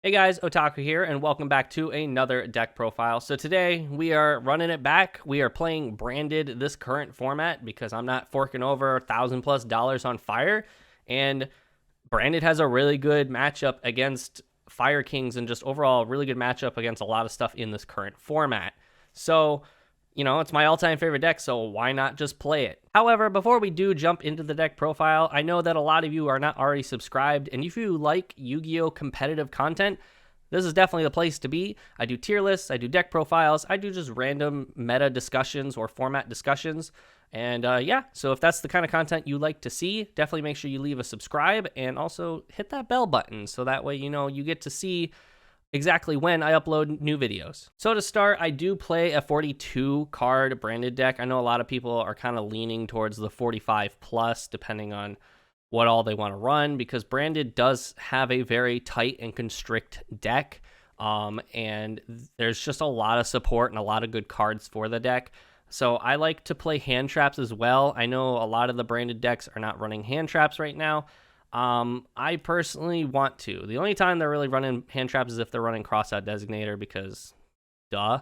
Hey guys, Otaku here, and welcome back to another deck profile. So today we are running it back. We are playing branded this current format because I'm not forking over $1,000+ on Fire, and branded has a really good matchup against Fire Kings and just overall really good matchup against a lot of stuff in this current format. So it's my all-time favorite deck, so why not just play it? However, before we do jump into the deck profile, I know that a lot of you are not already subscribed, and if you like Yu-Gi-Oh! Competitive content, this is definitely the place to be. I do tier lists, I do deck profiles, I do just random meta discussions or format discussions, and yeah, so if that's the kind of content you like to see, definitely make sure you leave a subscribe, and also hit that bell button, so that way you get to see exactly when I upload new videos. So to start, I do play a 42 card branded deck. I know a lot of people are kind of leaning towards the 45 plus, depending on what all they want to run, because branded does have a very tight and constrict deck. And there's just a lot of support and a lot of good cards for the deck. So I like to play hand traps as well. I know a lot of the branded decks are not running hand traps right now. I personally want to. The only time they're really running hand traps is if they're running crossout designator because duh.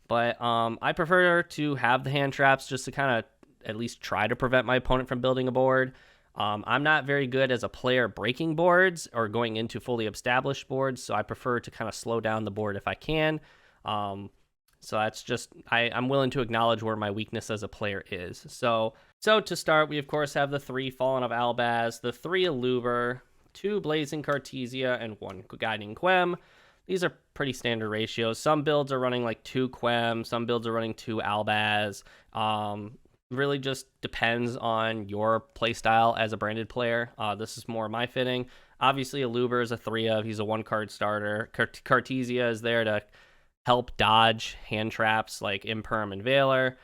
But I prefer to have the hand traps just to kind of at least try to prevent my opponent from building a board. I'm not very good as a player breaking boards or going into fully established boards, so I prefer to kind of slow down the board if I can. So that's just, I'm willing to acknowledge where my weakness as a player is. So to start, we of course have the 3 Fallen of Albas, the 3 Aluber, 2 Blazing Cartesia, and 1 Guiding Quem. These are pretty standard ratios. Some builds are running like 2 Quem, some builds are running 2 Albas. Really just depends on your playstyle as a branded player. This is more my fitting. Obviously, Aluber is a 3 of. He's a 1-card starter. Cartesia is there to help dodge hand traps like Imperm and Veiler.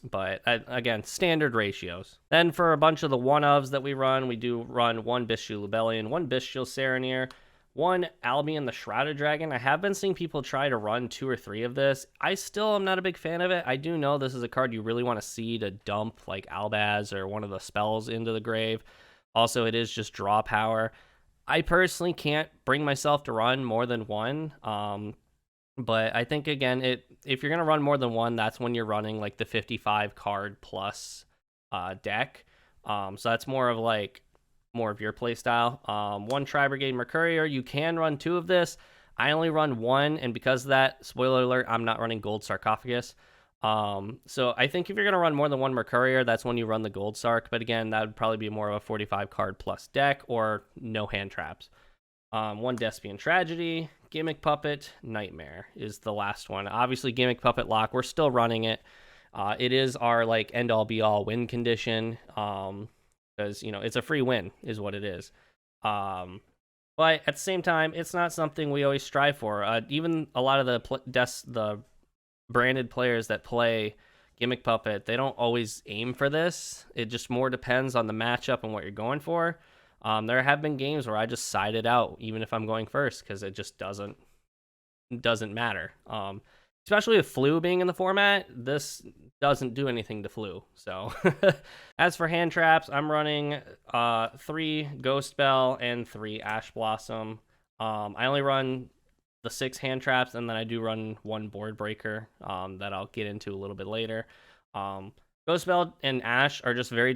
But again, standard ratios. Then for a bunch of the 1-ofs that we run, we do run 1 Bestial Lubellion, 1 Bestial Serenir, 1 Albion the Shrouded Dragon. I have been seeing people try to run 2 or 3 of this. I still am not a big fan of it. I do know this is a card you really want to see to dump like Albaz or one of the spells into the grave. Also, it is just draw power. I personally can't bring myself to run more than 1. But I think, again, if you're going to run more than 1, that's when you're running like the 55 card plus deck. So that's more of your play style. 1 Tri-Brigade Mercurier, you can run 2 of this. I only run 1, and because of that, spoiler alert, I'm not running Gold Sarcophagus. So I think if you're going to run more than 1 Mercurier, that's when you run the Gold Sarc. But again, that would probably be more of a 45 card plus deck or no hand traps. 1 Despian Tragedy, Gimmick Puppet, Nightmare is the last one. Obviously, Gimmick Puppet lock, we're still running it. It is our end-all be-all win condition, because it's a free win is what it is. But at the same time, it's not something we always strive for. Even a lot of the branded players that play Gimmick Puppet, they don't always aim for this. It just more depends on the matchup and what you're going for. There have been games where I just side it out, even if I'm going first, because it just doesn't matter. Especially with Flu being in the format, this doesn't do anything to Flu. So, as for hand traps, I'm running 3 Ghost Bell and 3 Ash Blossom. I only run the 6 hand traps, and then I do run 1 Board Breaker that I'll get into a little bit later. Ghost Bell and Ash are just very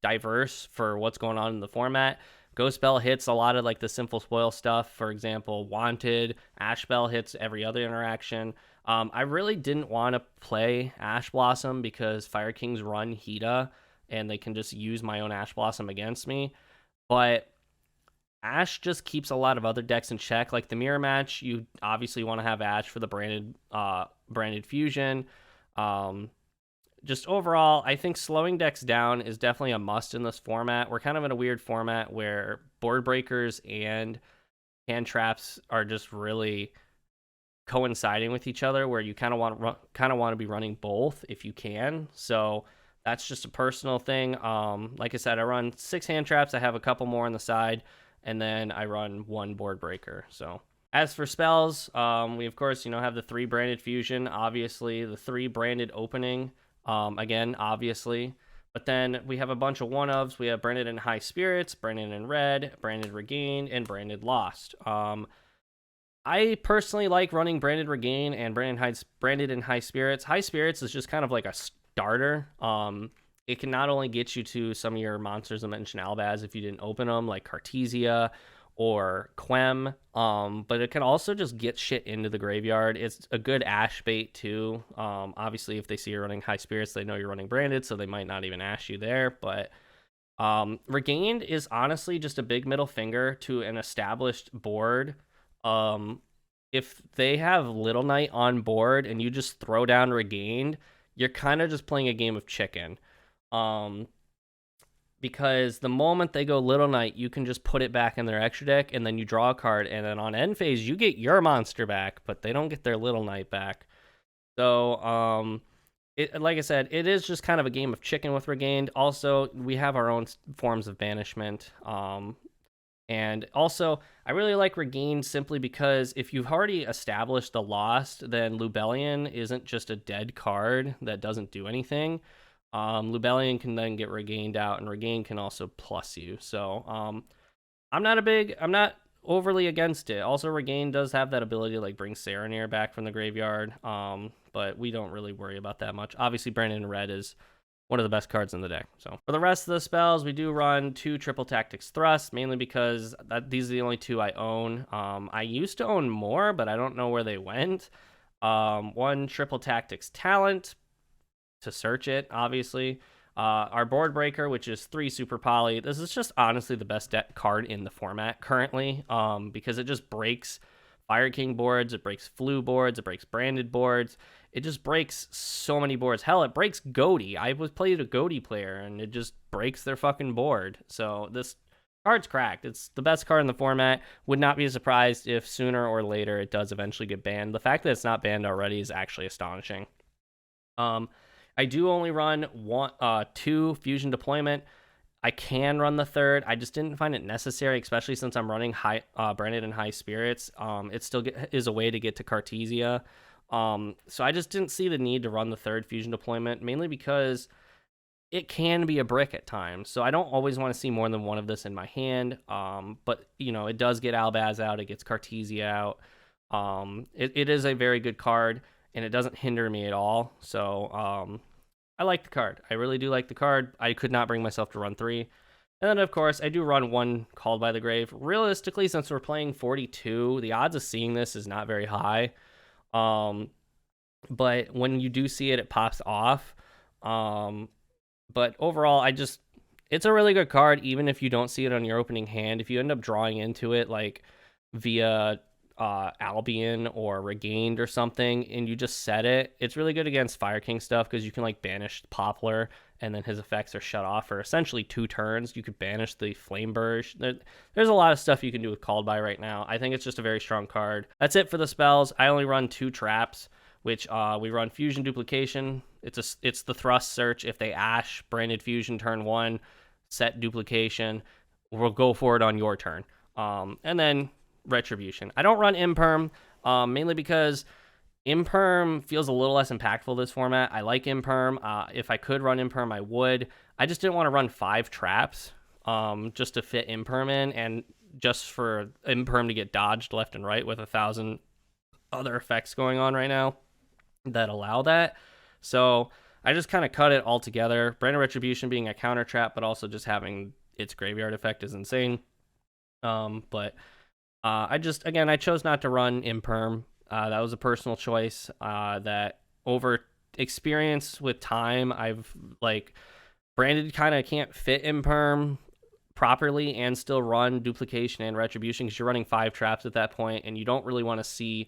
diverse for what's going on in the format. Ghost Bell hits a lot of the simple spoil stuff. For example, Wanted. Ash Bell hits every other interaction. I really didn't want to play Ash Blossom because Fire Kings run Hida and they can just use my own Ash Blossom against me. But Ash just keeps a lot of other decks in check. Like the mirror match, you obviously want to have Ash for the branded fusion. Just overall, I think slowing decks down is definitely a must in this format. We're kind of in a weird format where board breakers and hand traps are just really coinciding with each other, where you kind of want to be running both if you can. So that's just a personal thing. Like I said, I run 6 hand traps. I have a couple more on the side, and then I run 1 board breaker. So as for spells, we of course have the 3 branded fusion, obviously the 3 branded opening. Again, obviously, But then we have a bunch of one-ofs. We have Branded in High Spirits, Branded in Red, Branded Regained, and Branded Lost. I personally like running Branded Regain and Branded in High Spirits. High Spirits is just kind of like a starter. It can not only get you to some of your monsters I mentioned Albas if you didn't open them, like Cartesia or Quem, but it can also just get shit into the graveyard. It's a good ash bait too. Obviously, if they see you're running High Spirits, they know you're running Branded, so they might not even ash you there. But Regained is honestly just a big middle finger to an established board. If they have Little Knight on board and you just throw down Regained, you're kind of just playing a game of chicken. Because the moment they go Little Knight, you can just put it back in their extra deck, and then you draw a card, and then on end phase, you get your monster back, but they don't get their Little Knight back. So, like I said, it is just kind of a game of chicken with Regained. Also, we have our own forms of banishment. And also, I really like Regained simply because if you've already established the Lost, then Lubellion isn't just a dead card that doesn't do anything. Lubellion can then get Regained out, and Regained can also plus you. So I'm not overly against it. Also, Regained does have that ability to like bring Saronir back from the graveyard, but we don't really worry about that much. Obviously, Brandon Red is one of the best cards in the deck. So for the rest of the spells, we do run 2 Triple Tactics Thrust, mainly because these are the only 2 I own. I used to own more, but I don't know where they went. 1 Triple Tactics Talent to search it, obviously. Our Board Breaker, which is 3 Super Poly. This is just honestly the best deck card in the format currently, because it just breaks Fire King boards, it breaks Flu boards, it breaks Branded boards. It just breaks so many boards. Hell, it breaks Goaty. I was played a Goaty player, and it just breaks their fucking board. So this card's cracked. It's the best card in the format. Would not be surprised if sooner or later it does eventually get banned. The fact that it's not banned already is actually astonishing. I do only run 2 Fusion Deployment. I can run the 3rd. I just didn't find it necessary, especially since I'm running Branded in High Spirits. It still is a way to get to Cartesia. So I just didn't see the need to run the 3rd Fusion Deployment, mainly because it can be a brick at times. So I don't always want to see more than one of this in my hand. But, it does get Albaz out. It gets Cartesia out. It is a very good card, and it doesn't hinder me at all. So I like the card. I really do like the card. I could not bring myself to run 3. And then, of course, I do run 1 Called by the Grave. Realistically, since we're playing 42, the odds of seeing this is not very high. But when you do see it, it pops off. But overall, it's a really good card, even if you don't see it on your opening hand. If you end up drawing into it, like via Albion or Regained or something, and you just set it, it's really good against Fire King stuff because you can like banish Poplar, and then his effects are shut off for essentially 2 turns. You could banish the Flame Burge. There's a lot of stuff you can do with Called By right now. I think it's just a very strong card. That's it for the spells. I only run 2 traps, which we run Fusion Duplication. It's the Thrust Search. If they Ash Branded Fusion turn 1, set Duplication. We'll go for it on your turn. And then Retribution. I don't run Imperm, mainly because Imperm feels a little less impactful this format. I like Imperm. If I could run Imperm, I would. I just didn't want to run 5 traps just to fit Imperm in, and just for Imperm to get dodged left and right with 1,000 other effects going on right now that allow that. So I just kind of cut it all together. Branded Retribution being a counter trap, but also just having its graveyard effect is insane. But I chose not to run Imperm. That was a personal choice that over experience with time, I've Branded kind of can't fit Imperm properly and still run Duplication and Retribution because you're running 5 traps at that point, and you don't really want to see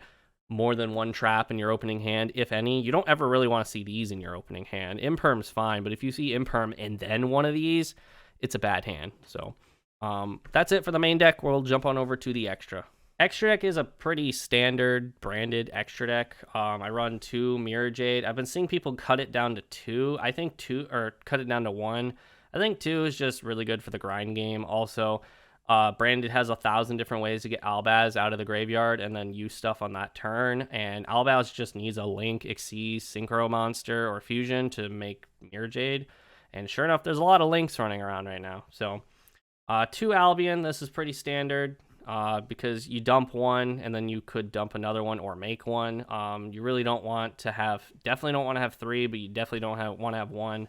more than 1 trap in your opening hand, if any. You don't ever really want to see these in your opening hand. Imperm's fine, but if you see Imperm and then one of these, it's a bad hand. So that's it for the main deck. We'll jump on over to the extra. Extra deck is a pretty standard Branded extra deck. I run 2 Mirror Jade. I've been seeing people cut it down to 2. I think 2, or cut it down to 1. I think 2 is just really good for the grind game. Also, Branded has 1,000 different ways to get Albaz out of the graveyard and then use stuff on that turn. And Albaz just needs a Link, Xyz, Synchro Monster, or Fusion to make Mirror Jade. And sure enough, there's a lot of links running around right now. So 2 Albion, this is pretty standard because you dump one and then you could dump another one or make one. You really don't want to have, definitely don't want to have 3, but you definitely don't want to have 1.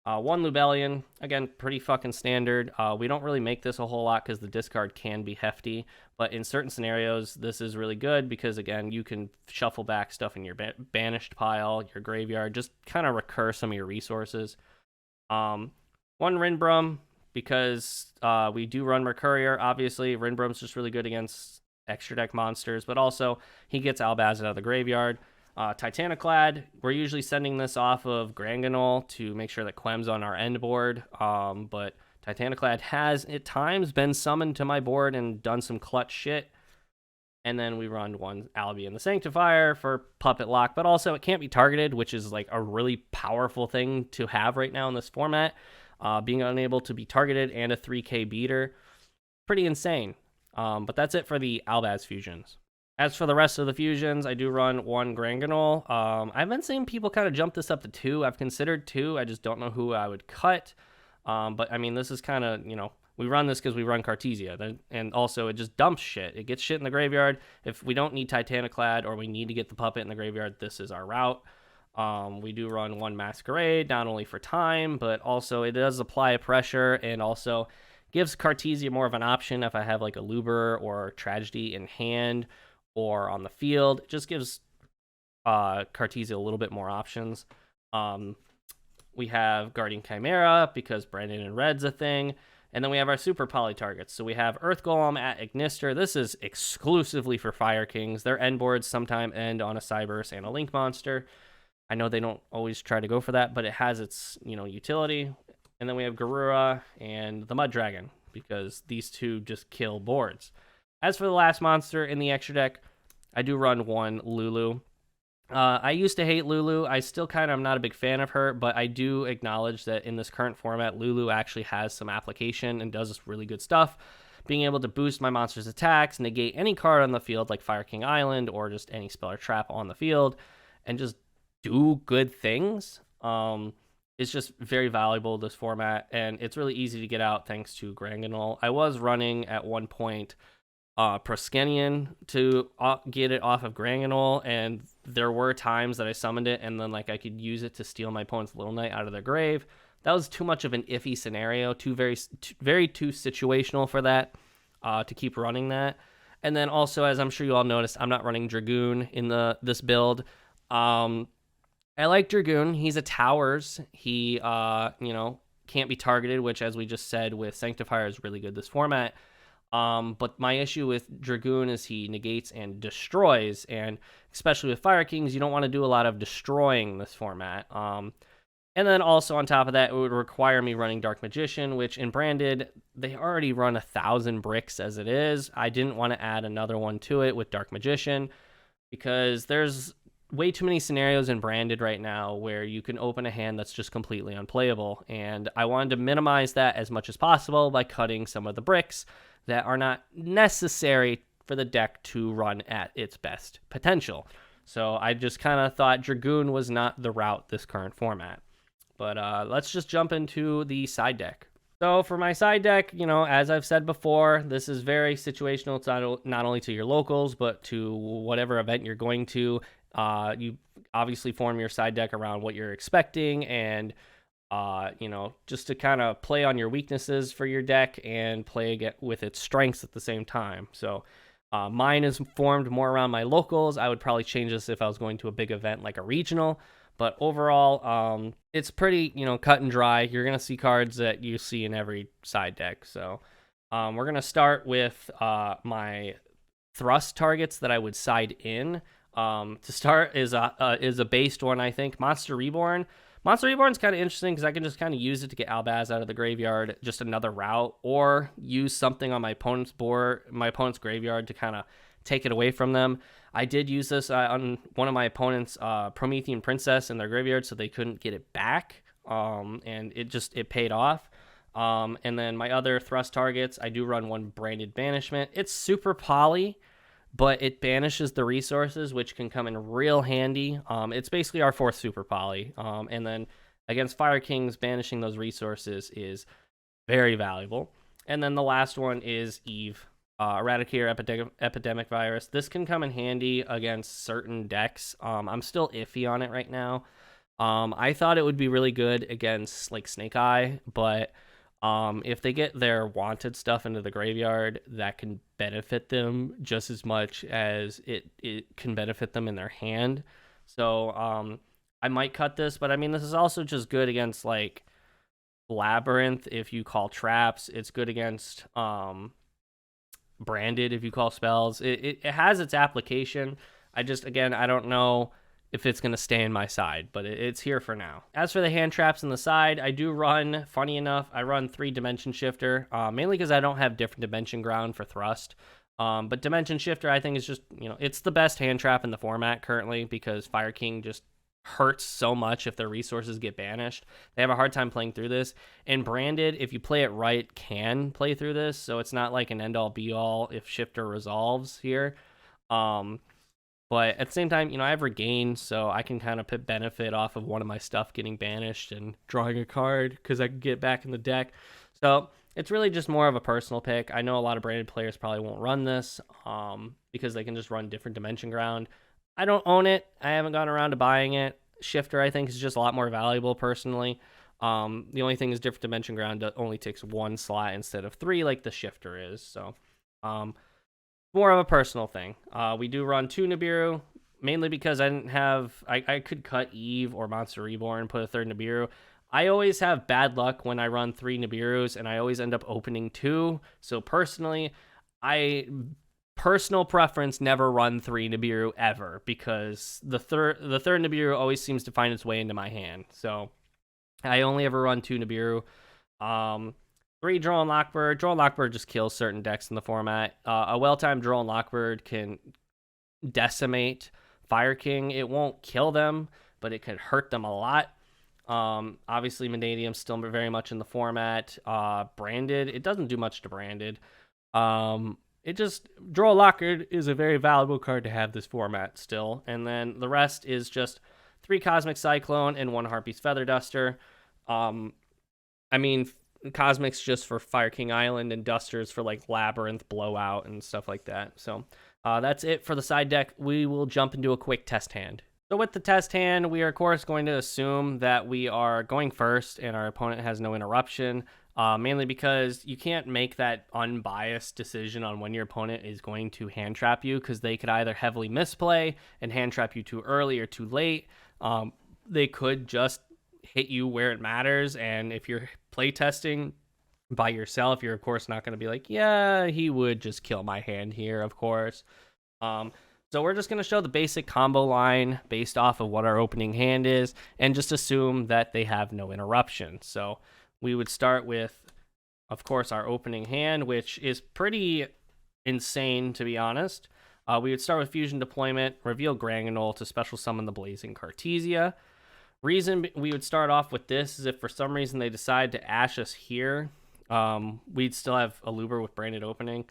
1 Lubellion, again, pretty fucking standard. We don't really make this a whole lot because the discard can be hefty, but in certain scenarios, this is really good because, again, you can shuffle back stuff in your banished pile, your graveyard, just kind of recur some of your resources. 1 Rinbrum, because we do run Mercurier, obviously. Rinbrum's just really good against extra deck monsters, but also he gets Albaz out of the graveyard. Titaniclad, we're usually sending this off of Granganol to make sure that Quem's on our end board, but Titaniclad has at times been summoned to my board and done some clutch shit. And then we run 1 Albion the Sanctifier for Puppet Lock, but also it can't be targeted, which is like a really powerful thing to have right now in this format. Being unable to be targeted and a 3k beater, pretty insane. But that's it for the Albaz fusions. As for the rest of the fusions, I do run 1 Granganol. I've been seeing people kind of jump this up to 2. I've considered 2. I just don't know who I would cut. But, I mean, this is kind of, we run this because we run Cartesia. And also, it just dumps shit. It gets shit in the graveyard. If we don't need Titaniclad or we need to get the puppet in the graveyard, this is our route. We do run 1 Masquerade, not only for time, but also it does apply a pressure and also gives Cartesia more of an option if I have, like, a Luber or Tragedy in hand or on the field. It just gives Cartesia a little bit more options. We have Guardian Chimera because Branded in Red's a thing. And then we have our super poly targets. So we have Earth Golem at Ignister. This is exclusively for Fire Kings. Their end boards sometime end on a Cyberse and a Link monster. I know they don't always try to go for that, but it has its, utility. And then we have Garura and the Mud Dragon because these two just kill boards. As for the last monster in the extra deck, I do run 1 Lulu. I used to hate Lulu. I still kind of am not a big fan of her, but I do acknowledge that in this current format, Lulu actually has some application and does really good stuff. Being able to boost my monster's attacks, negate any card on the field like Fire King Island or just any spell or trap on the field, and just do good things. It's just very valuable, this format, and it's really easy to get out thanks to Granganol. I was running at one point Proskenion to get it off of Granganol, and there were times that I summoned it and then I could use it to steal my opponent's Little Knight out of their grave. That was too much of an iffy scenario, too situational for that to keep running that. And then also, as I'm sure you all noticed, I'm not running Dragoon in this build. I like Dragoon. He's a towers. He can't be targeted, which, as we just said, with Sanctifier is really good this format. But my issue with Dragoon is he negates and destroys, and especially with Fire Kings, you don't want to do a lot of destroying this format. And then also on top of that, it would require me running Dark Magician, which in Branded, they already run 1,000 bricks as it is. I didn't want to add another one to it with Dark Magician because there's way too many scenarios in Branded right now where you can open a hand that's just completely unplayable. And I wanted to minimize that as much as possible by cutting some of the bricks that are not necessary for the deck to run at its best potential. So I just kind of thought Dragoon was not the route this current format. But let's just jump into the side deck. So for my side deck, as I've said before, this is very situational. It's not only to your locals, but to whatever event you're going to. You obviously form your side deck around what you're expecting and just to kind of play on your weaknesses for your deck and play with its strengths at the same time. So mine is formed more around my locals. I would probably change this if I was going to a big event like a regional. But overall, it's pretty, cut and dry. You're going to see cards that you see in every side deck. So we're going to start with my thrust targets that I would side in. To start is a based one, I think. Monster Reborn. Monster Reborn is kind of interesting because I can just kind of use it to get Albaz out of the graveyard, just another route, or use something on my opponent's board, my opponent's graveyard to kind of take it away from them. I did use this on one of my opponent's Promethean Princess in their graveyard, so they couldn't get it back, and it paid off. And then my other thrust targets, I do run 1 Branded Banishment. It's super poly, but it banishes the resources, which can come in real handy. It's basically our 4th super poly. And then Against Fire Kings, banishing those resources is very valuable. And then the last one is Eve, Eradicator Epidemic Virus. This can come in handy against certain decks. I'm still iffy on it right now. I thought it would be really good against like Snake Eye, but if they get their wanted stuff into the graveyard, that can benefit them just as much as it can benefit them in their hand. So I might cut this, but I mean, this is also just good against like Labyrinth if you call traps. It's good against Branded if you call spells. It has its application. I don't know if it's going to stay in my side, but it's here for now. As for the hand traps in the side, I do run, funny enough, I run 3 Dimension Shifter, mainly because I don't have different Dimension Ground for Thrust. But Dimension Shifter, I think, is just, it's the best hand trap in the format currently because Fire King just hurts so much if their resources get banished. They have a hard time playing through this. And Branded, if you play it right, can play through this, so it's not like an end-all be-all if Shifter resolves here. But at the same time, I have Regain, so I can kind of benefit off of one of my stuff getting banished and drawing a card because I can get back in the deck. So it's really just more of a personal pick. I know a lot of Branded players probably won't run this because they can just run different Dimension Ground. I don't own it. I haven't gotten around to buying it. Shifter, I think, is just a lot more valuable personally. The only thing is different Dimension Ground only takes 1 slot instead of 3 like the Shifter is. So more of a personal thing. We do run 2 Nibiru, mainly because I could cut Eve or Monster Reborn, put a 3rd Nibiru. I always have bad luck when I run 3 Nibirus, and I always end up opening 2. So personally, personal preference, never run 3 Nibiru ever, because the third Nibiru always seems to find its way into my hand. So I only ever run 2 Nibiru. 3 Droll and Lockbird. Droll and Lockbird just kills certain decks in the format. A well-timed Droll and Lockbird can decimate Fire King. It won't kill them, but it could hurt them a lot. Obviously, Mendadium's still very much in the format. Branded, it doesn't do much to Branded. Droll Lockbird is a very valuable card to have this format still. And then the rest is just 3 Cosmic Cyclone and 1 Harpy's Feather Duster. Cosmic's just for Fire King Island, and Dusters for like Labyrinth, Blowout, and stuff like that. So that's it for the side deck. We will jump into a quick test hand. So with the test hand, we are of course going to assume that we are going first and our opponent has no interruption, mainly because you can't make that unbiased decision on when your opponent is going to hand trap you, because they could either heavily misplay and hand trap you too early or too late. They could just hit you where it matters, and if you're play testing by yourself, you're of course not going to be like, yeah, he would just kill my hand here, of course. So we're just going to show the basic combo line based off of what our opening hand is, and just assume that they have no interruption. So we would start with, of course, our opening hand, which is pretty insane, to be honest. We would start with Fusion Deployment, reveal Granganol to special summon the Blazing Cartesia. Reason we would start off with this is if for some reason they decide to Ash us here, we'd still have a Luber with Branded Opening.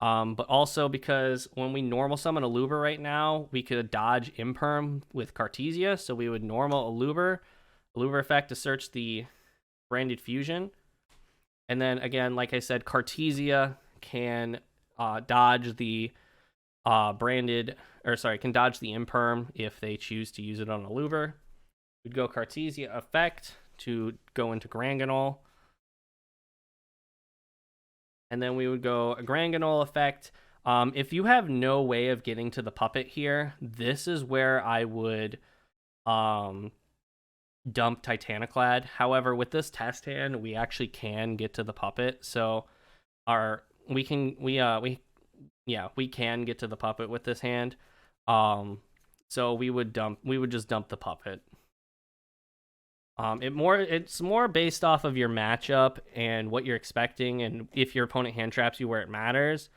But also because when we normal summon a Luber right now, we could dodge Imperm with Cartesia, so we would normal a Luber effect to search the Branded Fusion. And then again, like I said, Cartesia can dodge the can dodge the Imperm if they choose to use it on a Luber. We'd go Cartesia effect to go into Granganol. And then we would go a Granganol effect. If you have no way of getting to the puppet here, this is where I would dump Titaniclad. However, with this test hand, we actually can get to the puppet. So we can get to the puppet with this hand. So we would just dump the puppet. It's more based off of your matchup and what you're expecting, and if your opponent hand traps you where it matters,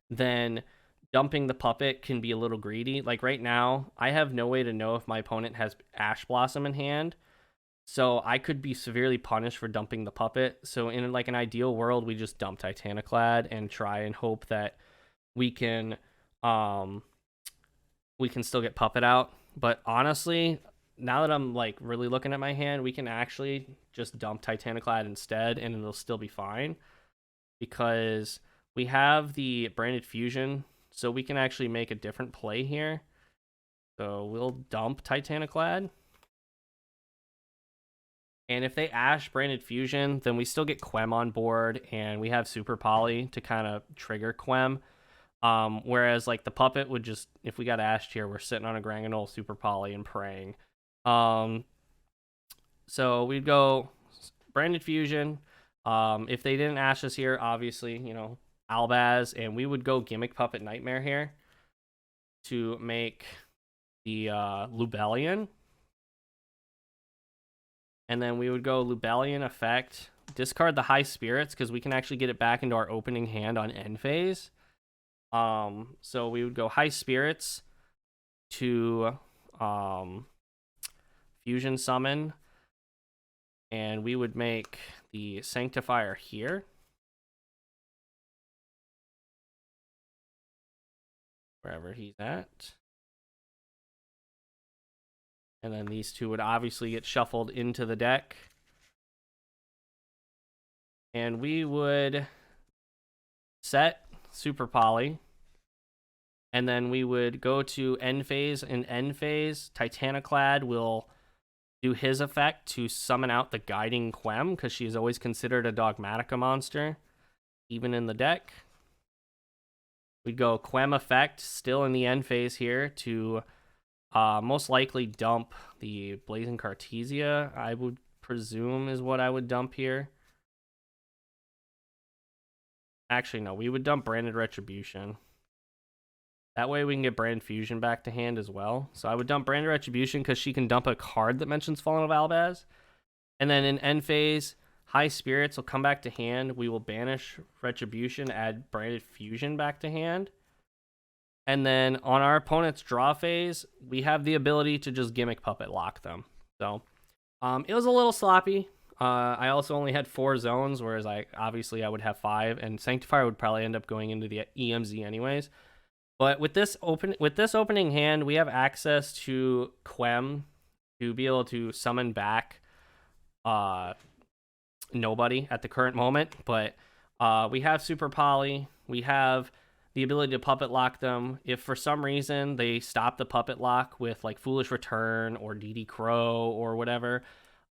then dumping the puppet can be a little greedy. Like right now, I have no way to know if my opponent has Ash Blossom in hand, so I could be severely punished for dumping the puppet. So in like an ideal world, we just dump Titaniclad and try and hope that we can still get puppet out. But honestly, now that I'm like really looking at my hand, we can actually just dump Titaniclad instead, and it'll still be fine because we have the branded fusion, so we can actually make a different play here. So we'll dump Titaniclad. And if they Ash branded fusion, then we still get Quem on board, and we have Super Poly to kind of trigger Quem. Whereas like the puppet would just, if we got Ashed here, we're sitting on a Granganol, Super Poly, and praying. So we'd go branded fusion. If they didn't Ash us here, obviously, you know, Albas, and we would go Gimmick Puppet Nightmare here to make the Lubellion. And then we would go Lubellion effect, discard the High Spirits because we can actually get it back into our opening hand on end phase. So we would go High Spirits to Fusion Summon, and we would make the Sanctifier here. Wherever he's at. And then these two would obviously get shuffled into the deck. And we would set Super Poly. And then we would go to end phase. In end phase, Titaniclad will do his effect to summon out the Guiding Quem, because she's always considered a Dogmatica monster, even in the deck. We'd go Quem effect, still in the end phase here, to most likely dump the Blazing Cartesia, I would presume is what I would dump here. Actually, no, we would dump Branded Retribution. That way we can get Brand Fusion back to hand as well. So I would dump Branded Retribution because she can dump a card that mentions Fallen of Albas. And then in end phase, High Spirits will come back to hand. We will banish Retribution, add Branded Fusion back to hand. And then on our opponent's draw phase, we have the ability to just Gimmick Puppet lock them. So it was a little sloppy. I also only had 4 zones, whereas I would have 5, and Sanctifier would probably end up going into the EMZ anyways. But with this opening hand, we have access to Quem to be able to summon back nobody at the current moment. But we have Super Poly. We have the ability to puppet lock them. If for some reason they stop the puppet lock with like Foolish Return or DD Crow or whatever,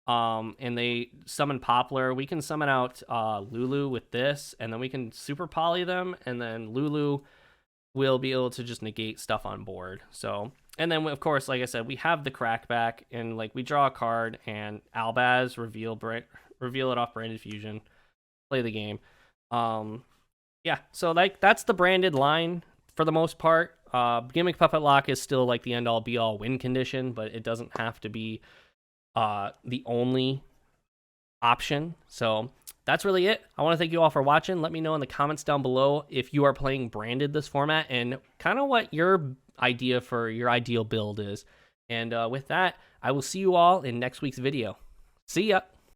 and they summon Poplar, we can summon out Lulu with this, and then we can Super Poly them, and then Lulu will be able to just negate stuff on board. So, and then of course, like I said, we have the Crackback, and like we draw a card, and Albas reveal it off Branded Fusion, play the game. Yeah, so like that's the branded line for the most part. Gimmick Puppet Lock is still like the end-all be-all win condition, but it doesn't have to be the only option. So that's really it. I want to thank you all for watching. Let me know in the comments down below if you are playing branded this format and kind of what your idea for your ideal build is. And with that, I will see you all in next week's video. See ya!